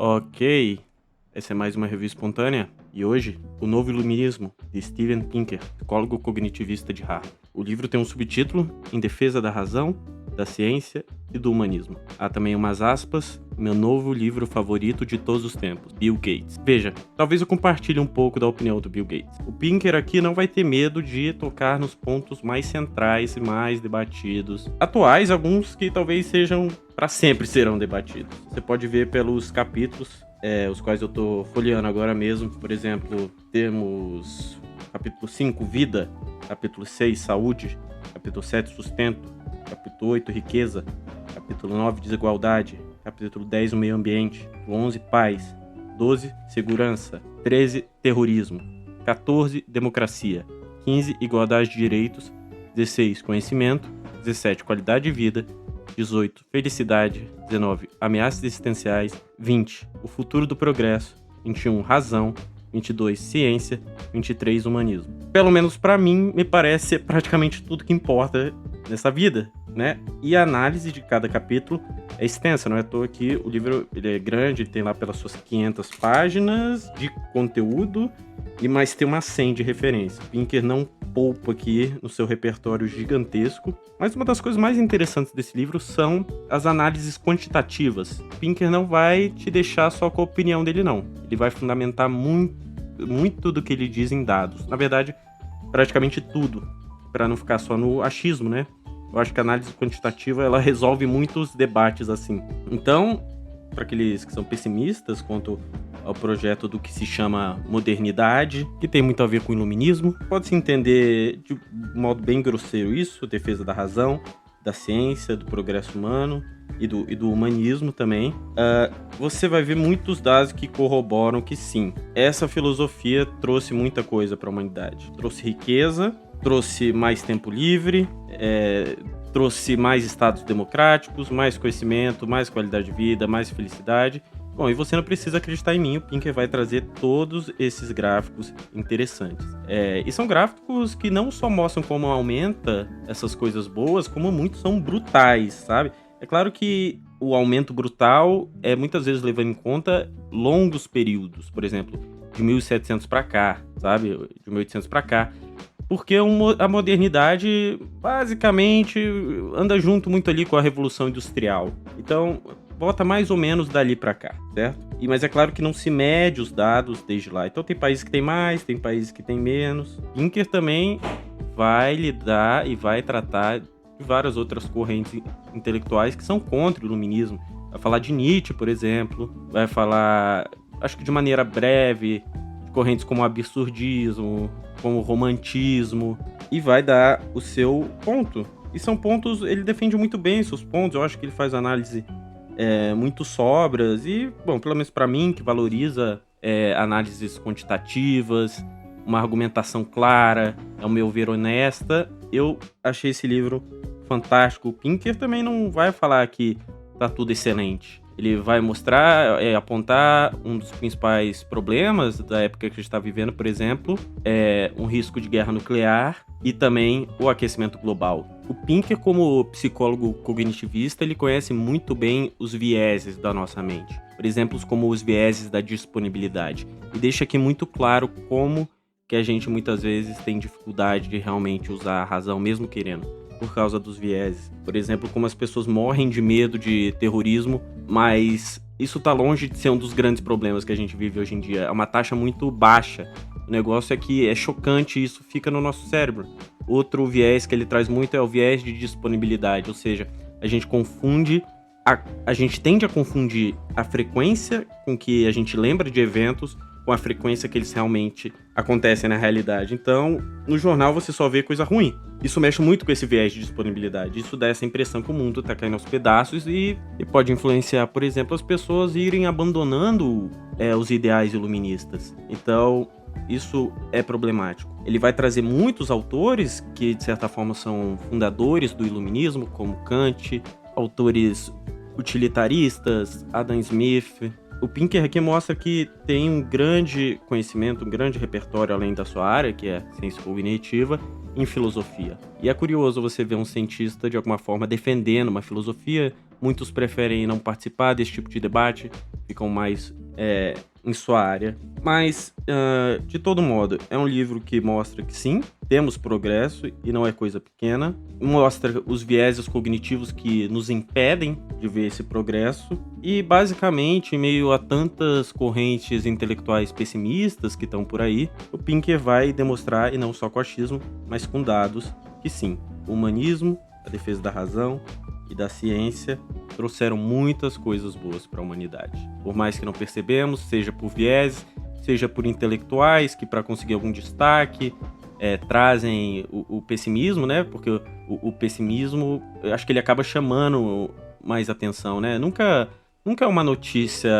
Ok, essa é mais uma review espontânea e hoje, O Novo Iluminismo, de Steven Pinker, psicólogo cognitivista de Harvard. O livro tem um subtítulo, Em Defesa da Razão, da Ciência e do Humanismo. Há também umas aspas, meu novo livro favorito de todos os tempos, Bill Gates. Veja, talvez eu compartilhe um pouco da opinião do Bill Gates. O Pinker aqui não vai ter medo de tocar nos pontos mais centrais e mais debatidos. Atuais, alguns que talvez sejam, para sempre serão debatidos. Você pode ver pelos capítulos os quais eu tô folheando agora mesmo. Por exemplo, temos capítulo 5, Vida, capítulo 6, Saúde, capítulo 7, Sustento, capítulo 8, Riqueza, capítulo 9, Desigualdade, capítulo 10, o Meio Ambiente, capítulo 11, Paz, 12, Segurança, 13, Terrorismo, 14, Democracia, 15, Igualdade de Direitos, 16, Conhecimento, 17, Qualidade de Vida, 18, Felicidade, 19, Ameaças Existenciais, 20, O Futuro do Progresso, 21, Razão, 22, Ciência, 23, Humanismo. Pelo menos para mim, me parece praticamente tudo que importa nessa vida, né? E a análise de cada capítulo é extensa, não é à toa que o livro ele é grande, ele tem lá pelas suas 500 páginas de conteúdo e mais tem uma 100 de referência. Pinker não poupa aqui no seu repertório gigantesco, mas uma das coisas mais interessantes desse livro são as análises quantitativas. Pinker não vai te deixar só com a opinião dele, não. Ele vai fundamentar muito do que ele diz em dados. Na verdade, praticamente tudo, para não ficar só no achismo, né? Eu acho que a análise quantitativa ela resolve muitos debates assim. Então, para aqueles que são pessimistas quanto ao projeto do que se chama modernidade, que tem muito a ver com o iluminismo, pode-se entender de modo bem grosseiro isso, defesa da razão, da ciência, do progresso humano e do humanismo também. Você vai ver muitos dados que corroboram que sim, essa filosofia trouxe muita coisa para a humanidade. Trouxe riqueza, trouxe mais tempo livre, trouxe mais estados democráticos, mais conhecimento, mais qualidade de vida, mais felicidade. Bom, e você não precisa acreditar em mim, o Pinker vai trazer todos esses gráficos interessantes. E são gráficos que não só mostram como aumenta essas coisas boas, como muitos são brutais, sabe? É claro que o aumento brutal é muitas vezes levando em conta longos períodos, por exemplo, de 1700 para cá, sabe? De 1800 para cá. Porque a modernidade basicamente anda junto muito ali com a Revolução Industrial. Então, volta mais ou menos dali para cá, certo? Mas é claro que não se mede os dados desde lá. Então tem países que tem mais, tem países que tem menos. Pinker também vai lidar e vai tratar de várias outras correntes intelectuais que são contra o iluminismo. Vai falar de Nietzsche, por exemplo. Vai falar, acho que de maneira breve, de correntes como o absurdismo, como o romantismo, e vai dar o seu ponto. E são pontos, ele defende muito bem seus pontos, eu acho que ele faz análise muito sóbrias e, bom, pelo menos para mim, que valoriza análises quantitativas, uma argumentação clara, ao meu ver, honesta, eu achei esse livro fantástico. O Pinker também não vai falar que tá tudo excelente. Ele vai mostrar, apontar um dos principais problemas da época que a gente está vivendo, por exemplo, um risco de guerra nuclear e também o aquecimento global. O Pinker, como psicólogo cognitivista, ele conhece muito bem os vieses da nossa mente. Por exemplo, como os vieses da disponibilidade. E deixa aqui muito claro como que a gente muitas vezes tem dificuldade de realmente usar a razão, mesmo querendo, por causa dos vieses. Por exemplo, como as pessoas morrem de medo de terrorismo, mas isso tá longe de ser um dos grandes problemas que a gente vive hoje em dia. É uma taxa muito baixa. O negócio é que é chocante e isso fica no nosso cérebro. Outro viés que ele traz muito é o viés de disponibilidade, ou seja, a gente confunde, a gente tende a confundir a frequência com que a gente lembra de eventos com a frequência que eles realmente acontecem na realidade. Então, no jornal você só vê coisa ruim. Isso mexe muito com esse viés de disponibilidade. Isso dá essa impressão que o mundo tá caindo aos pedaços e pode influenciar, por exemplo, as pessoas irem abandonando os ideais iluministas. Então, isso é problemático. Ele vai trazer muitos autores que, de certa forma, são fundadores do iluminismo, como Kant, autores utilitaristas, Adam Smith. O Pinker aqui mostra que tem um grande conhecimento, um grande repertório além da sua área, que é ciência cognitiva, em filosofia. E é curioso você ver um cientista, de alguma forma, defendendo uma filosofia. Muitos preferem não participar desse tipo de debate, ficam mais em sua área. Mas, de todo modo, é um livro que mostra que sim, temos progresso e não é coisa pequena. Mostra os vieses cognitivos que nos impedem de ver esse progresso. E, basicamente, em meio a tantas correntes intelectuais pessimistas que estão por aí, o Pinker vai demonstrar, e não só com achismo, mas com dados, que sim, o humanismo, a defesa da razão e da ciência trouxeram muitas coisas boas para a humanidade. Por mais que não percebemos, seja por viés, seja por intelectuais que, para conseguir algum destaque, trazem o pessimismo, né? Porque o pessimismo, eu acho que ele acaba chamando mais atenção, né? Nunca é uma notícia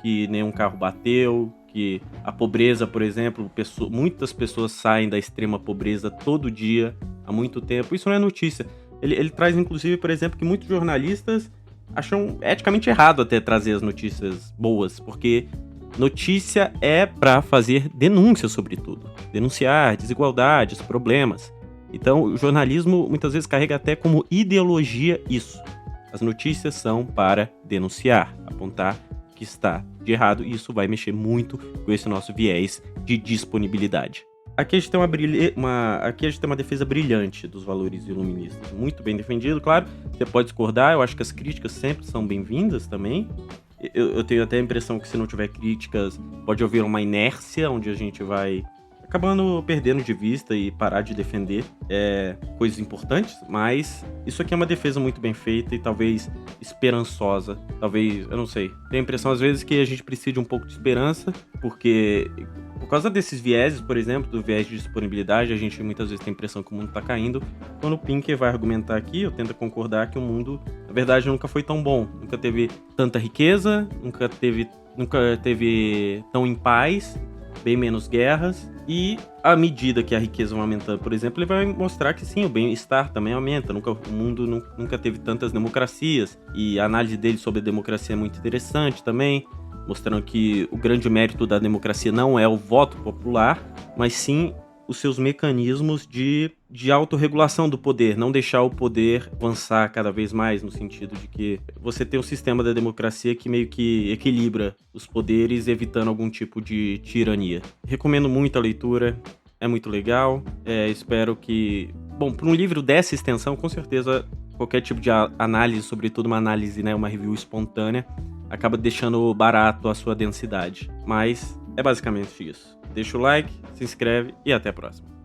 que nenhum carro bateu, que a pobreza, por exemplo, muitas pessoas saem da extrema pobreza todo dia, há muito tempo. Isso não é notícia. Ele traz, inclusive, por exemplo, que muitos jornalistas acham eticamente errado até trazer as notícias boas, porque notícia é para fazer denúncia sobre tudo. Denunciar desigualdades, problemas. Então, o jornalismo muitas vezes carrega até como ideologia isso. As notícias são para denunciar, apontar o que está de errado, e isso vai mexer muito com esse nosso viés de disponibilidade. Aqui a gente tem uma defesa brilhante dos valores iluministas, muito bem defendido, claro. Você pode discordar, eu acho que as críticas sempre são bem-vindas também. Eu tenho até a impressão que se não tiver críticas, pode haver uma inércia, onde a gente vai acabando perdendo de vista e parar de defender coisas importantes, mas isso aqui é uma defesa muito bem feita e talvez esperançosa, talvez, eu não sei. Tenho a impressão às vezes que a gente precisa de um pouco de esperança, porque por causa desses vieses, por exemplo, do viés de disponibilidade, a gente muitas vezes tem a impressão que o mundo tá caindo. Quando o Pinker vai argumentar aqui, eu tento concordar que o mundo, na verdade, nunca foi tão bom, nunca teve tanta riqueza, nunca teve tão em paz, bem menos guerras, e à medida que a riqueza vai aumentando, por exemplo, ele vai mostrar que sim, o bem-estar também aumenta. O mundo nunca teve tantas democracias, e a análise dele sobre a democracia é muito interessante também, mostrando que o grande mérito da democracia não é o voto popular, mas sim os seus mecanismos de autorregulação do poder, não deixar o poder avançar cada vez mais, no sentido de que você tem um sistema da democracia que meio que equilibra os poderes, evitando algum tipo de tirania. Recomendo muito a leitura, é muito legal, espero que... Bom, para um livro dessa extensão, com certeza, qualquer tipo de análise, sobretudo uma análise, né, uma review espontânea, acaba deixando barato a sua densidade, mas é basicamente isso. Deixa o like, se inscreve e até a próxima.